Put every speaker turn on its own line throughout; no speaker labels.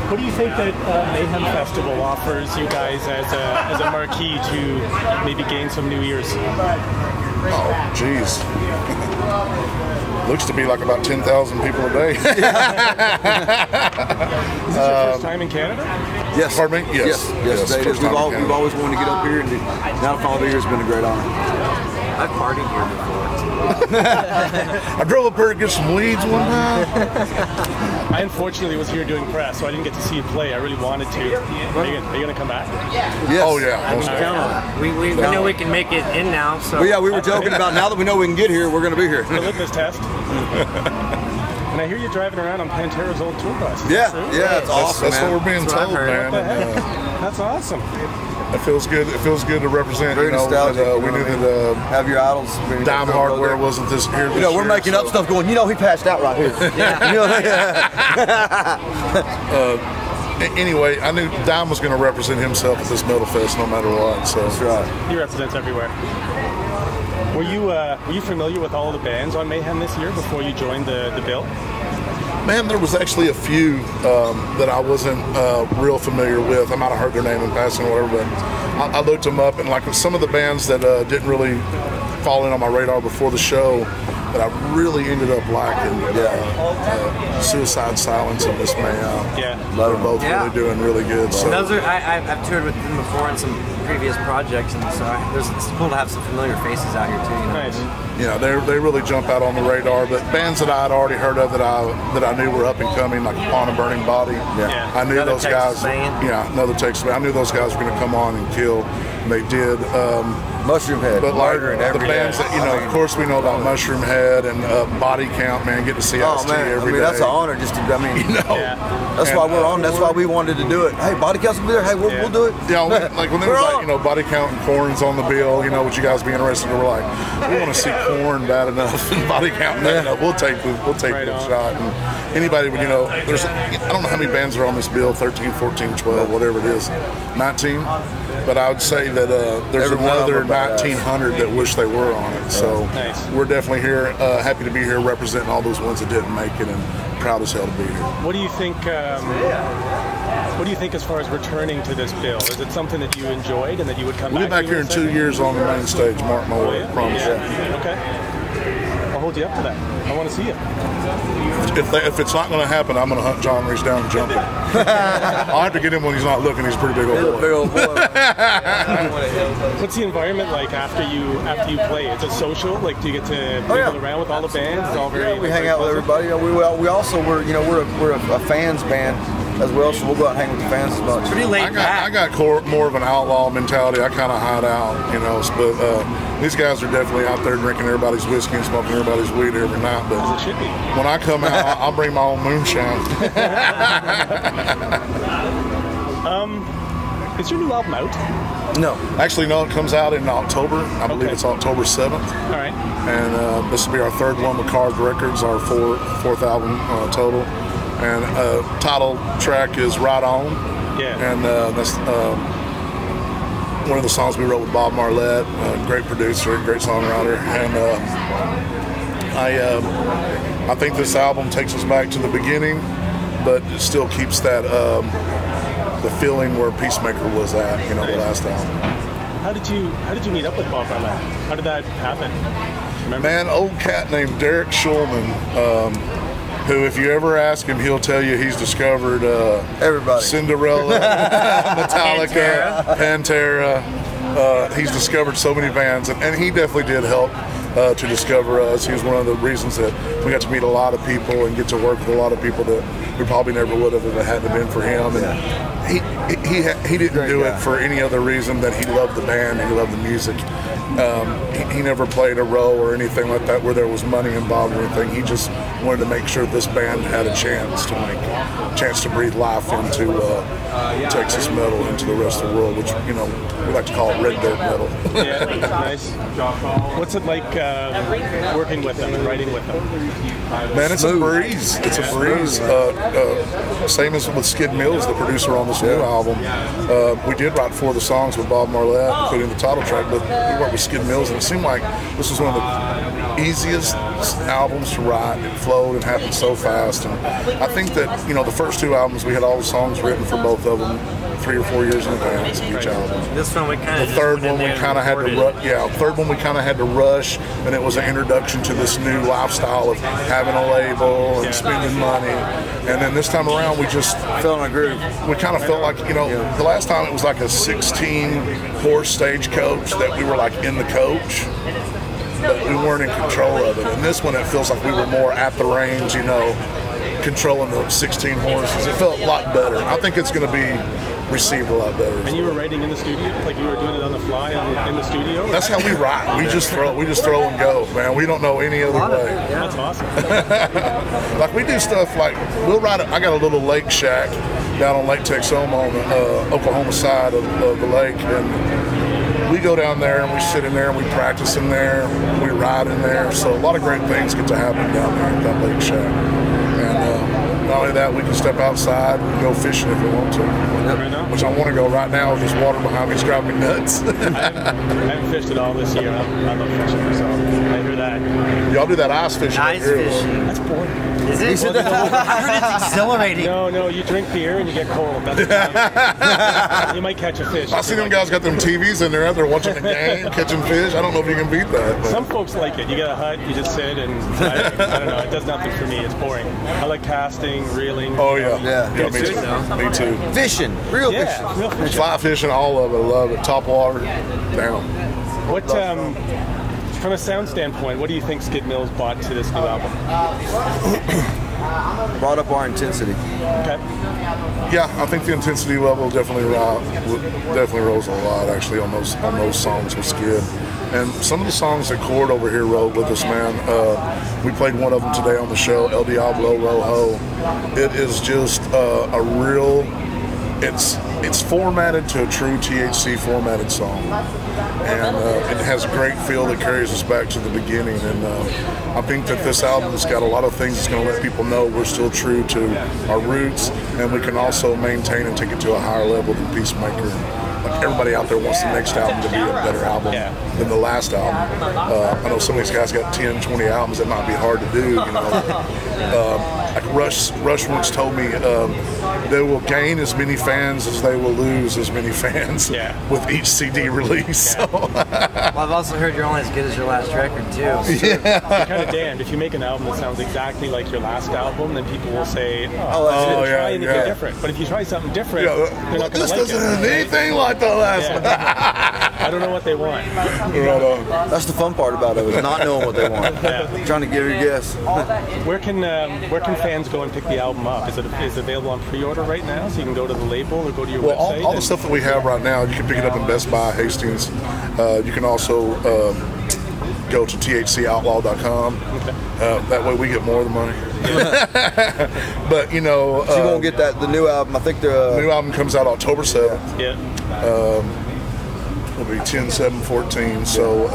What do you think that Mayhem Festival offers you guys as a marquee to maybe gain some new ears?
Oh, geez. Looks to be like about 10,000 people a day.
Is this your first time in Canada?
Yes. Pardon me? Yes.
Yes. We've always wanted to get up here, and now to follow here has been a great honor.
I've partied here before.
I drove up here to get some weeds one time.
I unfortunately was here doing press, so I didn't get to see you play. I really wanted to. Are you going to come back?
Yes. Oh, yeah.
We know we can make it in now. So.
Well, yeah, we were joking about now that we know we can get here, we're going to be here.
The litmus test. And I hear you driving around on Pantera's old tour bus.
Yeah, it's awesome.
That's what we're being told, man.
That's awesome.
It feels good. It feels good to represent.
Very nostalgic.
We knew that
have your idols.
Dime Hardware wasn't this here.
You know, we're making up stuff. Going. You know, he passed out right here.
Anyway, I knew Dime was going to represent himself at this Metal Fest no matter what. So
that's right.
He represents everywhere. Were you familiar with all the bands on Mayhem this year before you joined the bill?
Man, there was actually a few that I wasn't real familiar with. I might have heard their name in passing or whatever, but I looked them up, and like some of the bands that didn't really fall in on my radar before the show that I really ended up liking. Suicide Silence and Miss Mayhem.
Yeah.
They're both really doing really good. So.
Those are I've toured with them before in some previous projects, and so it's cool to have some familiar faces out here too. You know?
Nice.
Yeah, they really jump out on the radar. But bands that I had already heard of that I knew were up and coming, like Upon a Burning Body.
Yeah.
I knew
Another
those
Texas
guys.
band.
Yeah, another Texas band. I knew those guys were going to come on and kill. And they did.
Mushroom Head.
But like the bands that of course we know about Mushroom Head and Body Count. Man, get to see us every day.
That's an honor. Just to, that's why we're on. That's why we wanted to do it. Hey, Body Count's gonna be there. Hey, we'll do it.
Yeah, like when they was like, Body Count and Korn's on the bill. Would you guys be interested? We're like, we want to see Korn bad enough and Body Count bad enough. We'll take the shot. And anybody, there's I don't know how many bands are on this bill. 13, 14, 12, whatever it is, 19. But I would say that there's another 1,900 that wish they were on it. So we're definitely here, happy to be here representing all those ones that didn't make it, and proud as hell to be here.
What do you think? What do you think as far as returning to this bill? Is it something that you enjoyed and that you would come back?
We'll be back here in 2 years on the main stage. Mark my word, promise you.
Okay. I'll hold you up to that. I want to see it.
If it's not going to happen, I'm going to hunt John Reese down and jump him. I'll have to get him when he's not looking. He's a pretty big old boy.
What's the environment like after you play? Is it social? Like, do you get to mingle around with all the bands? It's all very.
We hang out with everybody. We also we're a fans band as well, so we'll go out and hang with the fans as much.
Pretty laid back.
I got more of an outlaw mentality. I kind of hide out, but these guys are definitely out there drinking everybody's whiskey and smoking everybody's weed every night. But
it should be.
When I come out, I'll bring my own moonshine.
Is your new album out?
No.
Actually, no, it comes out in October. I believe it's October 7th.
All right.
And this will be our third one with Carved Records, our fourth album total. And title track is Right On.
Yeah.
And that's one of the songs we wrote with Bob Marlette, great producer, great songwriter. And I think this album takes us back to the beginning, but it still keeps that the feeling where Peacemaker was at, the last album.
How did you meet up with Bob Marlette? How did that happen? Remember?
Man, old cat named Derek Schulman, who, if you ever ask him, he'll tell you he's discovered
everybody.
Cinderella, Metallica, Pantera. He's discovered so many bands, and he definitely did help to discover us. He was one of the reasons that we got to meet a lot of people and get to work with a lot of people that we probably never would have if it hadn't been for him. And he didn't do it for any other reason than he loved the band and he loved the music. He never played a role or anything like that where there was money involved or anything. He just wanted to make sure this band had a chance to breathe life into Texas metal, into the rest of the world, which we like to call it red dirt metal.
Yeah, nice. What's it like working with them and writing with them?
Man, it's a breeze. It's a breeze. Same as with Skid Mills, the producer on this new album. We did write 4 of the songs with Bob Marlette, including the title track, but we worked with Skid Mills, and it seemed like this was one of the easiest albums to write. It flowed and happened so fast, and I think that, you know, the first 2 albums, we had all the songs written for both of them 3 or 4 years in advance of each album.
This one we kind of
the third one we kind of had to third one we kind of had to rush, and it was an introduction to this new lifestyle of having a label and spending money. And then this time around, we just
fell in a groove.
We kind of felt like, you know, the last time it was like a 16-horse stagecoach that we were like in the coach, but we weren't in control of it. And this one, it feels like we were more at the range, you know, controlling the 16 horses. It felt a lot better. I think it's going to be received a lot better.
And you were writing in the studio, like you were doing it on the fly in the studio?
That's how we write. We just throw and go, man. We don't know any other way.
That's awesome.
Like we do stuff like we'll write. I got a little lake shack down on Lake Texoma on the Oklahoma side of the lake, and we go down there and we sit in there and we practice in there. We ride in there. So a lot of great things get to happen down there at that lake shack. And not only that, we can step outside and go fishing if we want to. Which I want to go right now with this water behind me. It's driving me nuts.
I haven't fished at all this year. I love fishing, so I hear that.
Y'all do that ice fishing.
Ice fishing.
That's boring.
Is it? I heard it's exhilarating.
No, you drink beer and you get cold. That's you might catch a fish.
I see them guys got them TVs in there out there watching the game, catching fish. I don't know if you can beat that. But.
Some folks like it. You get a hut, you just sit, and I don't know. It does nothing for me. It's boring. I like casting, reeling.
Oh yeah, me too. Me too.
Fishing, real fishing,
real fishing.
Fly fishing, all of it. I love it. Top water, down.
What from a sound standpoint, what do you think Skid Mills brought to this new album?
Brought up our intensity.
Okay.
Yeah, I think the intensity level definitely rose a lot actually on those songs with Skid. And some of the songs that Cord over here wrote with us, man, we played one of them today on the show, El Diablo Rojo. It is just a real, it's formatted to a true THC formatted song. And it has a great feel that carries us back to the beginning. And I think that this album has got a lot of things that's going to let people know we're still true to our roots, and we can also maintain and take it to a higher level than Peacemaker. Like everybody out there wants the next album to be a better album than the last album. I know some of these guys got 10, 20 albums that might be hard to do, you know. Like Rush once told me they will gain as many fans as they will lose as many fans with each CD release. So.
Well, I've also heard you're only as good as your last record too.
You're kind of damned. If you make an album that sounds exactly like your last album, then people will say, "Oh, try anything different." But if you try something different, they're not going to like it.
This doesn't have anything like the last one.
I don't know what they want.
That's the fun part about it, is not knowing what they want. Trying to give you a guess.
Where can fans go and pick the album up? Is it available on pre-order right now, so you can go to the label or go to your website?
All the stuff that we have right now, you can pick it up in Best Buy, Hastings. You can also go to thcoutlaw.com. That way we get more of the money. But you know,
so you won't get the new album. I think the
new album comes out October 7th.
Yeah.
It'll be 10/7/14. So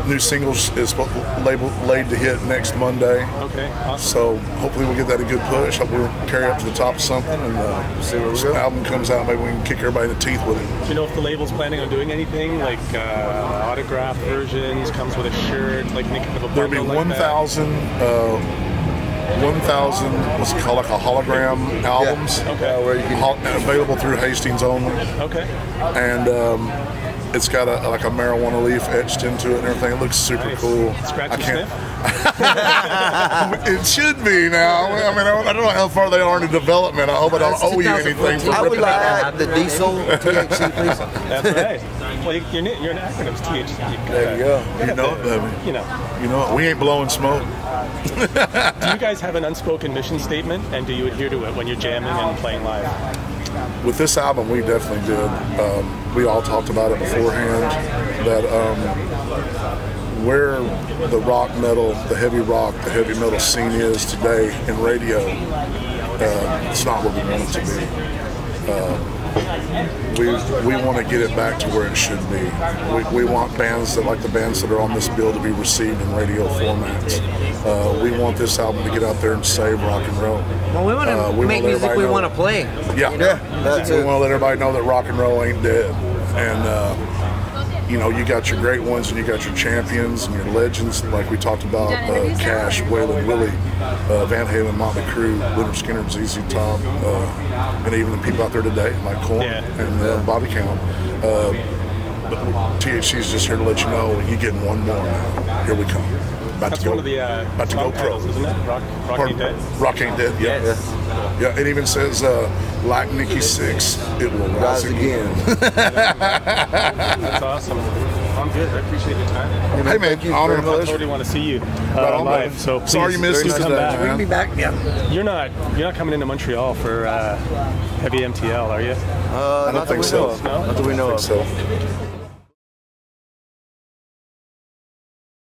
new singles is laid to hit next Monday.
Okay, awesome.
So hopefully we'll get that a good push. Hopefully we'll carry up to the top of something, and see where the album comes out. Maybe we can kick everybody in the teeth with it.
Do you know if the label's planning on doing anything like autograph versions? Comes with a shirt, like any kind of a bundle?
There'll be 1,000. 1,000 what's it called, like a hologram albums.
Where you
can available through Hastings only.
Okay.
And it's got like a marijuana leaf etched into it and everything. It looks super cool.
Scratch and sniff?
It should be now. I mean, I don't know how far they are in development. I hope I don't owe you anything for
I would like the diesel THC, please.
That's right. Well, you're an acronym's THC.
There you go.
You know it, baby.
You know
it. We ain't blowing smoke.
Do you guys have an unspoken mission statement, and do you adhere to it when you're jamming and playing live?
With this album, we definitely did. We all talked about it beforehand, that where the rock metal, the heavy metal scene is today in radio, it's not where we want it to be. we want to get it back to where it should be. We want bands that, like the bands that are on this bill, to be received in radio formats. We want this album to get out there and save rock and roll.
Well, we want to make music we want to play.
Yeah,
that's
we
it.
want to let everybody know that rock and roll ain't dead. And you know, you got your great ones and you got your champions and your legends, like we talked about, Cash, Waylon, Willie, Van Halen, Motley Crue, Leonard Skinner, ZZ Top, and even the people out there today, like Korn and Bobby Count. THC's just here to let you know you're getting one more now. Here we come.
That's one of the
about to go pro,
titles, isn't it? Rock Ain't Dead.
Rock Ain't Dead. Yeah.
Yes.
Yeah. It even says, like Nikki Sixx, it will rise again.
That's awesome. I'm good. I appreciate your time.
Hey man, honor and
I
pleasure.
totally want to see you
on,
live.
man.
So
sorry you missed us
come
today,
back.
man.
We'll be back. Yeah.
You're not coming into Montreal for Heavy MTL, are you?
I don't think so.
Not that we know of.
So.